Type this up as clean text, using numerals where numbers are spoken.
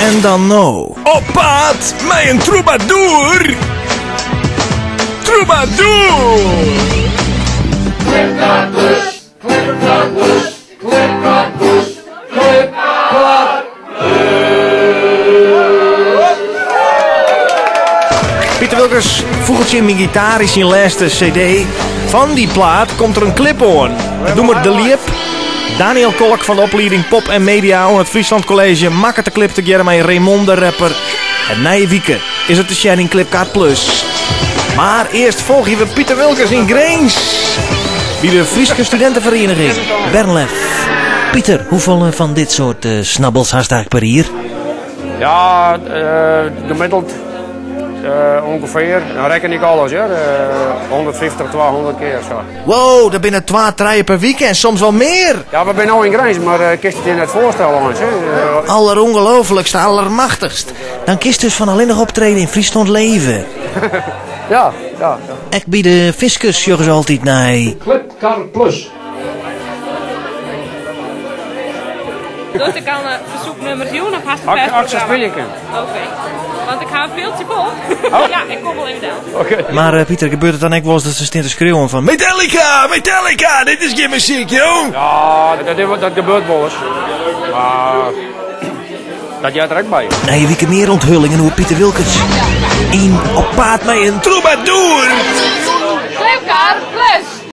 En dan nou. Op pad met een troubadour. Troubadour. Klipklap plus, klipklap plus, klipklap plus, klipklap. Pieter Wilkers, voegeltje in mijn gitaar is zijn laatste cd. Van die plaat komt er een clip aan. Dat doen we De Liep. Daniel Kolk van de opleiding Pop en Media aan het Friesland College maakt de clip together met Raymond de rapper. En na je wieken is het de Shining Clipkaart Plus. Maar eerst volg je Pieter Wilkers in Grains. Bij de Friese studentenvereniging Bernlef. Pieter, hoeveel van dit soort snabbels haast eigenlijk per hier? Ja, gemiddeld ongeveer, dan reken ik alles, ja. 150, 200 keer zo. Wow, dat binnen 2 treien per week en soms wel meer. Ja, we zijn nou in Grijns, maar kist het je net voorstellen ons, hè. Allerongelooflijkste, allermachtigst. Dan kist dus van alleen nog optreden in Friesland leven. Ja. Ik bij de fiscus joggen altijd naar. Klipkaart plus. Dus ik kan verzoeknummers doen of haast een Actie spelen kan. Oké. Want ik ga een veeltje vol. Ja, ik kom wel even down. Oké. Maar Pieter, gebeurt het dan ook wel eens dat ze staan te schreeuwen van Metallica, Metallica, dit is geen muziek, jong. Ja, dat gebeurt wel eens. Maar dat jij er ook bij. na je week meer onthullingen hoe Pieter Wilkers in op paard met een Troubadour. Klipkaart plus!